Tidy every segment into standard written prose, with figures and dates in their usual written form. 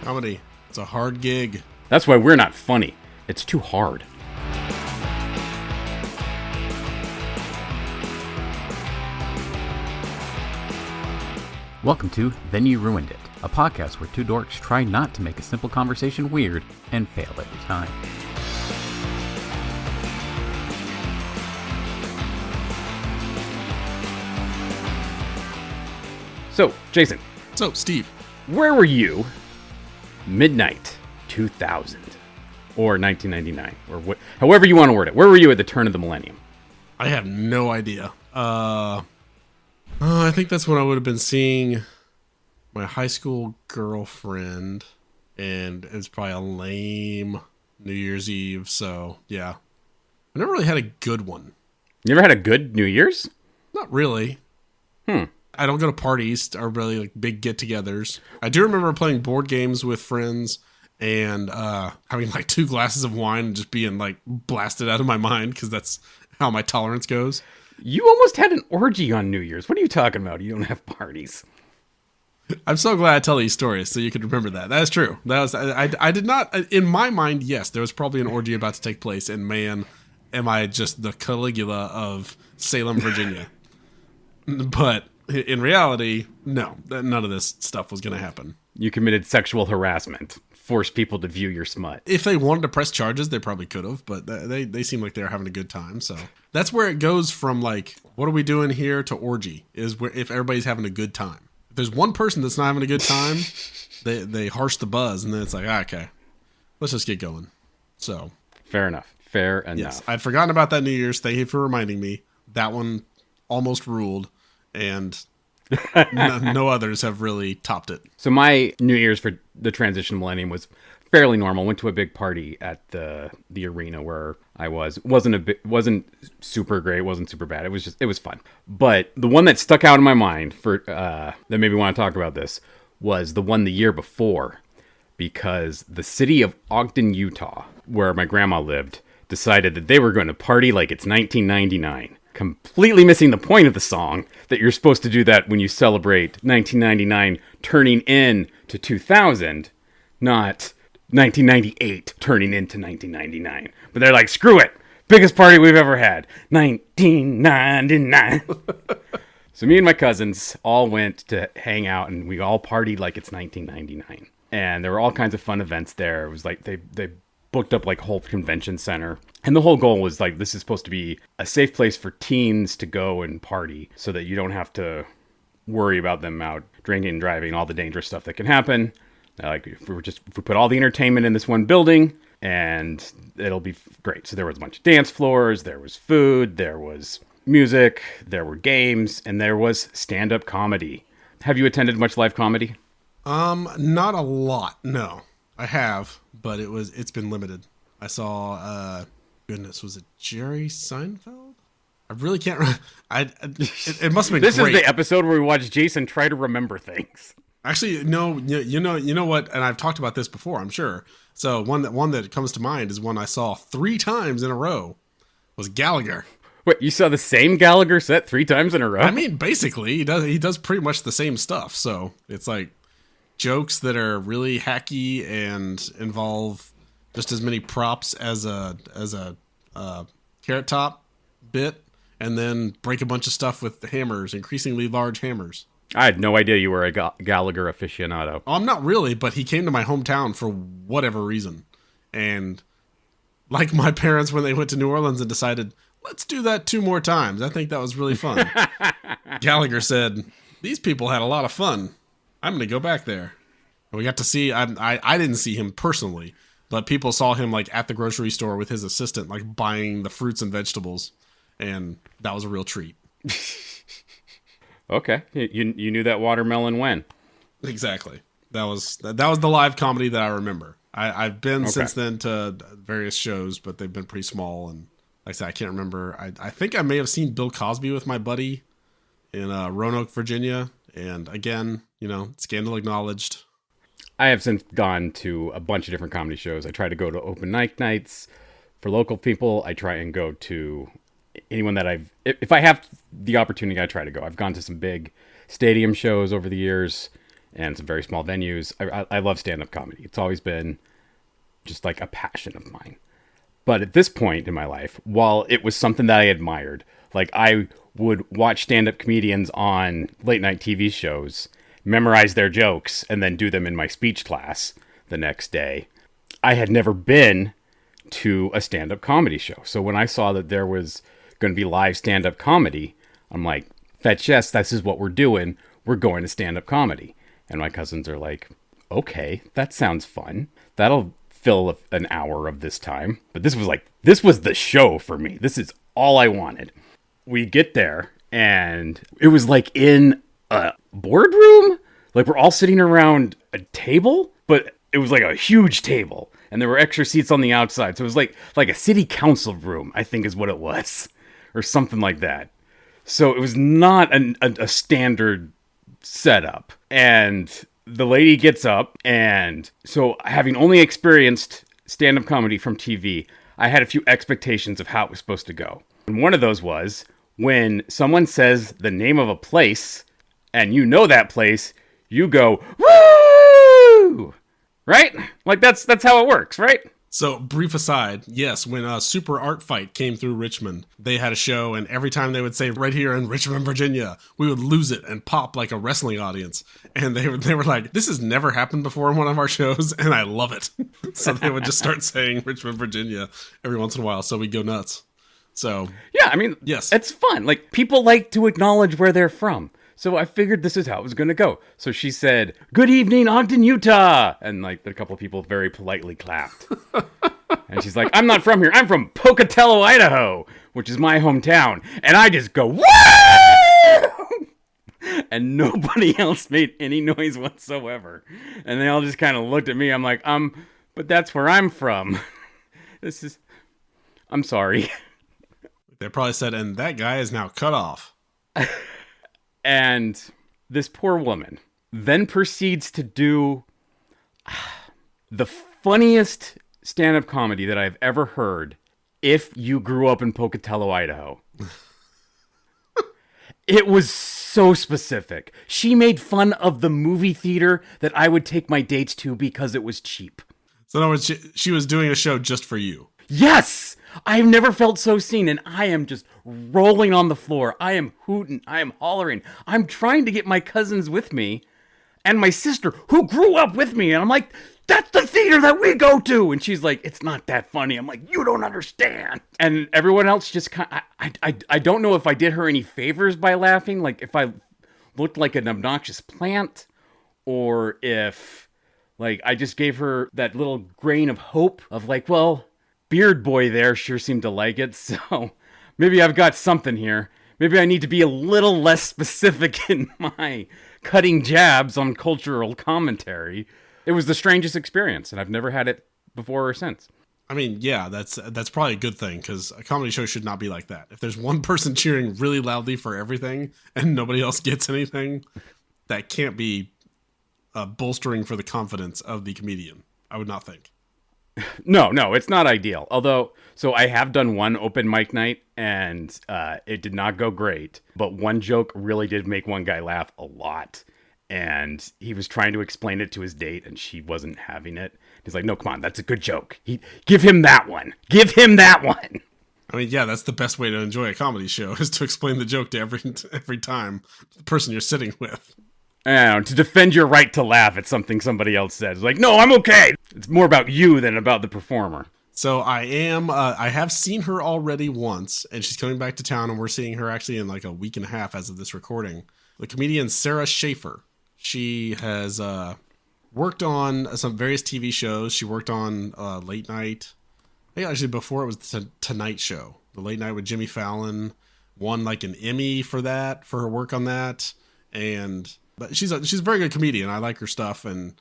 Comedy. It's a hard gig. That's why we're not funny. It's too hard. Welcome to Then You Ruined It, a podcast where two dorks try not to make a simple conversation weird and fail every time. So, Jason, So, Steve. where were you midnight 2000 or 1999 or however you want to word it? Where were you at the turn of the millennium? I have no idea. I think that's when I would have been seeing my high school girlfriend, and it was probably a lame New Year's Eve. So, yeah. I never really had a good one. You ever had a good New Year's? Not really. I don't go to parties or really like big get-togethers. I do remember playing board games with friends and having like 2 glasses of wine and just being like blasted out of my mind because that's how my tolerance goes. You almost had an orgy on New Year's. What are you talking about? You don't have parties. I'm so glad I tell these stories so you can remember that. That is true. That was I did not, in my mind, yes, there was probably an orgy about to take place, and man, am I just the Caligula of Salem, Virginia. But in reality, no, none of this stuff was going to happen. You committed sexual harassment. Forced people to view your smut. If they wanted to press charges, they probably could have, but they seem like they were having a good time. So that's where it goes from like, what are we doing here to orgy, is where if everybody's having a good time. If there's one person that's not having a good time, they harsh the buzz, and then it's like, okay, let's just get going. So Fair enough. Fair enough. yes, I'd forgotten about that New Year's. Thank you for reminding me. That one almost ruled, and no others have really topped it. So my New Year's for the transition millennium was fairly normal. Went to a big party at the arena where I was. Wasn't super great. Wasn't super bad. It was fun. But the one that stuck out in my mind for that made me want to talk about this was the one the year before, because the city of Ogden, Utah, where my grandma lived, decided that they were going to party like it's 1999. Completely missing the point of the song, that you're supposed to do that when you celebrate 1999 turning in to 2000, not 1998 turning into 1999. But they're like, screw it, biggest party we've ever had, 1999. So me and my cousins all went to hang out, and we all partied like it's 1999. And there were all kinds of fun events there. It was like they booked up like a whole convention center. And the whole goal was like, this is supposed to be a safe place for teens to go and party so that you don't have to worry about them out drinking and driving, all the dangerous stuff that can happen. Like if we put all the entertainment in this one building, and it'll be great. So there was a bunch of dance floors, there was food, there was music, there were games, and there was stand-up comedy. Have you attended much live comedy? Not a lot. No, I have, but it's been limited. I saw, goodness, was it Jerry Seinfeld? I really can't. It must have been. This great. is the episode where we watch Jason try to remember things. Actually, no. You know what? And I've talked about this before, I'm sure. So one that comes to mind is one I saw 3 times in a row. Was Gallagher. Wait, you saw the same Gallagher set 3 times in a row? I mean, basically, he does pretty much the same stuff. So it's like jokes that are really hacky and involve just as many props as a Carrot Top bit, and then break a bunch of stuff with the hammers, increasingly large hammers. I had no idea you were a Gallagher aficionado. Oh, I'm not really, but he came to my hometown for whatever reason. And like my parents when they went to New Orleans and decided, let's do that 2 more times. I think that was really fun. Gallagher said, these people had a lot of fun. I'm going to go back there. And we got to see, I didn't see him personally, but people saw him like at the grocery store with his assistant, like buying the fruits and vegetables. And that was a real treat. Okay. You knew that watermelon when? Exactly. That was the live comedy that I remember. I've been since then to various shows, but they've been pretty small. And like I said, I can't remember. I think I may have seen Bill Cosby with my buddy in Roanoke, Virginia. And again, scandal acknowledged. I have since gone to a bunch of different comedy shows. I try to go to open mic nights for local people. I try and go to anyone that if I have the opportunity, I try to go. I've gone to some big stadium shows over the years, and some very small venues. I love stand-up comedy. It's always been just like a passion of mine. But at this point in my life, while it was something that I admired, like I would watch stand-up comedians on late night TV shows, memorize their jokes, and then do them in my speech class the next day. I had never been to a stand-up comedy show. So when I saw that there was going to be live stand-up comedy, I'm like, fetch yes, this is what we're doing. We're going to stand-up comedy. And my cousins are like, okay, that sounds fun. That'll fill an hour of this time. But this was the show for me. This is all I wanted. We get there, and it was like in a boardroom. Like we're all sitting around a table, but it was like a huge table, and there were extra seats on the outside. So it was like a city council room, I think is what it was, or something like that. So it was not a standard setup. And the lady gets up, and so having only experienced stand-up comedy from TV, I had a few expectations of how it was supposed to go. And one of those was when someone says the name of a place, and you know that place, you go, woo! Right? Like that's how it works, right? So, brief aside, yes, when Super Art Fight came through Richmond, they had a show, and every time they would say, right here in Richmond, Virginia, we would lose it and pop like a wrestling audience. And they were like, this has never happened before in one of our shows, and I love it. So they would just start saying Richmond, Virginia every once in a while, so we'd go nuts. So, yeah, I mean, yes, it's fun. Like, people like to acknowledge where they're from. So I figured this is how it was going to go. So she said, "Good evening, Ogden, Utah." And like a couple of people very politely clapped. And she's like, "I'm not from here. I'm from Pocatello, Idaho, which is my hometown." And I just go, "Woo!" And nobody else made any noise whatsoever. And they all just kind of looked at me. I'm like, but that's where I'm from. I'm sorry. They probably said, "And that guy is now cut off." And this poor woman then proceeds to do the funniest stand-up comedy that I've ever heard if you grew up in Pocatello, Idaho. It was so specific. She made fun of the movie theater that I would take my dates to because it was cheap. So in other words, she was doing a show just for you. Yes! I've never felt so seen, and I am just rolling on the floor. I am hooting. I am hollering. I'm trying to get my cousins with me, and my sister, who grew up with me, and I'm like, that's the theater that we go to! And she's like, it's not that funny. I'm like, you don't understand. And everyone else just kind of, I don't know if I did her any favors by laughing, like if I looked like an obnoxious plant, or if, like, I just gave her that little grain of hope of like, well, Beard Boy there sure seemed to like it, so maybe I've got something here. Maybe I need to be a little less specific in my cutting jabs on cultural commentary. It was the strangest experience, and I've never had it before or since. I mean, yeah, that's probably a good thing, because a comedy show should not be like that. If there's one person cheering really loudly for everything and nobody else gets anything, that can't be bolstering for the confidence of the comedian, I would not think. No, it's not ideal. Although, so I have done one open mic night, and it did not go great. But one joke really did make one guy laugh a lot. And he was trying to explain it to his date, and she wasn't having it. He's like, "No, come on, that's a good joke. Give him that one. Give him that one." I mean, yeah, that's the best way to enjoy a comedy show, is to explain the joke to every time the person you're sitting with. I don't know, to defend your right to laugh at something somebody else says. Like, no, I'm okay. It's more about you than about the performer. So I have seen her already once, and she's coming back to town, and we're seeing her actually in like a week and a half as of this recording. The comedian Sarah Schaefer. She has worked on some various TV shows. She worked on Late Night. I think actually before it was the Tonight Show. The Late Night with Jimmy Fallon. Won like an Emmy for her work on that. But she's a very good comedian. I like her stuff, and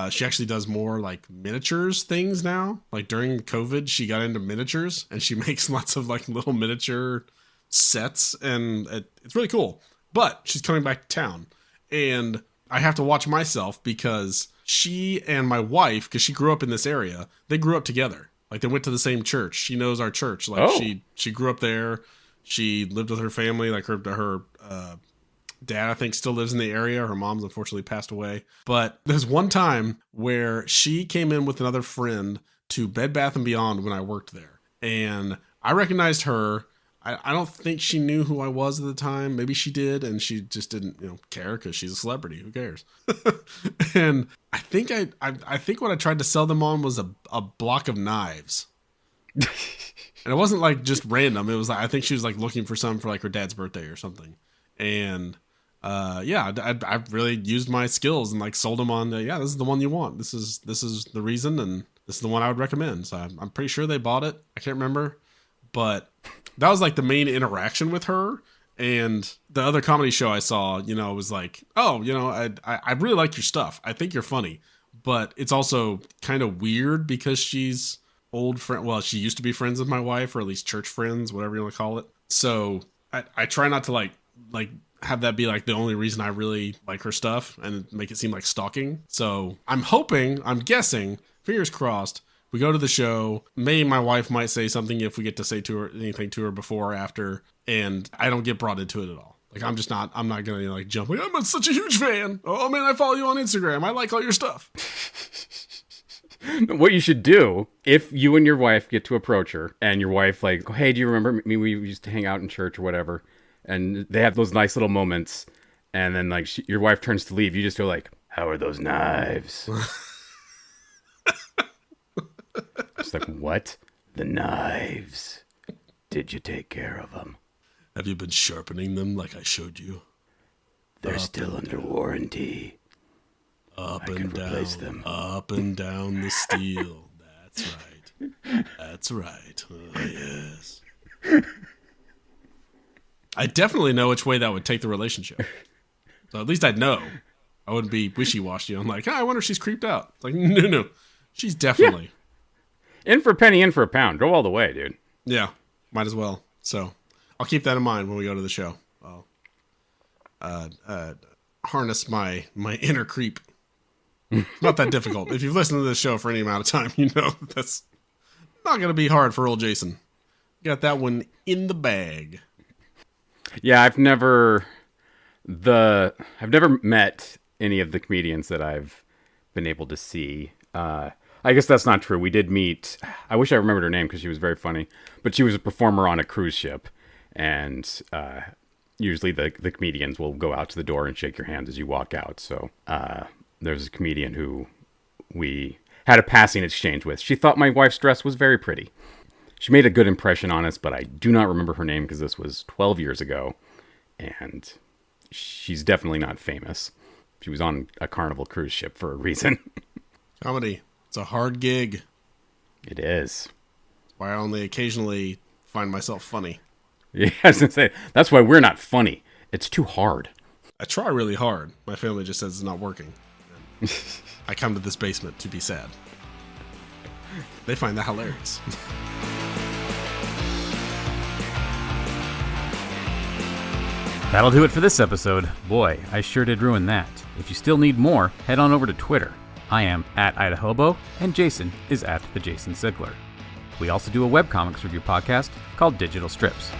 she actually does more like miniatures things now. Like during COVID, she got into miniatures, and she makes lots of like little miniature sets, and it's really cool. But she's coming back to town, and I have to watch myself because she and my wife, because she grew up in this area, they grew up together. Like they went to the same church. She knows our church. Like she grew up there. She lived with her family, like her dad, I think, still lives in the area. Her mom's unfortunately passed away. But there's one time where she came in with another friend to Bed Bath & Beyond when I worked there. And I recognized her. I don't think she knew who I was at the time. Maybe she did, and she just didn't, care because she's a celebrity. Who cares? And I think I think what I tried to sell them on was a block of knives. And it wasn't like just random. It was like, I think she was like looking for some for like her dad's birthday or something. And I really used my skills and like sold them on. This is the one you want. This is the reason, and this is the one I would recommend. So I'm pretty sure they bought it. I can't remember, but that was like the main interaction with her. And the other comedy show I saw, was like, oh, I really like your stuff. I think you're funny, but it's also kind of weird because she's old friend. Well, she used to be friends with my wife, or at least church friends, whatever you want to call it. So I try not to like have that be like the only reason I really like her stuff and make it seem like stalking. So I'm guessing, fingers crossed, we go to the show. Maybe my wife might say something if we get to say anything to her before or after, and I don't get brought into it at all. Like I'm not going to like jump like, I'm such a huge fan. Oh man, I follow you on Instagram. I like all your stuff. What you should do, if you and your wife get to approach her and your wife like, hey, do you remember me? We used to hang out in church or whatever. And they have those nice little moments. And then like your wife turns to leave. You just go like, how are those knives? It's like, what? The knives. Did you take care of them? Have you been sharpening them like I showed you? They're still under warranty. Up and down the steel. That's right. That's right. Oh, yes. I definitely know which way that would take the relationship. So at least I'd know. I wouldn't be wishy-washy. I'm like, I wonder if she's creeped out. It's like, no. She's definitely. Yeah. In for a penny, in for a pound. Go all the way, dude. Yeah, might as well. So I'll keep that in mind when we go to the show. I'll harness my inner creep. Not that difficult. If you've listened to this show for any amount of time, you know that's not going to be hard for old Jason. Got that one in the bag. Yeah, I've never met any of the comedians that I've been able to see. I guess that's not true. We did meet. I wish I remembered her name because she was very funny. But she was a performer on a cruise ship, and usually the comedians will go out to the door and shake your hand as you walk out. So there's a comedian who we had a passing exchange with. She thought my wife's dress was very pretty. She made a good impression on us, but I do not remember her name because this was 12 years ago, and she's definitely not famous. She was on a Carnival cruise ship for a reason. Comedy. It's a hard gig. It is. Why I only occasionally find myself funny. Yeah, I was going to say, that's why we're not funny. It's too hard. I try really hard. My family just says it's not working. I come to this basement to be sad. They find that hilarious. That'll do it for this episode. Boy, I sure did ruin that. If you still need more, head on over to Twitter. I am at Idahobo, and Jason is at the Jason Sigler. We also do a webcomics review podcast called Digital Strips.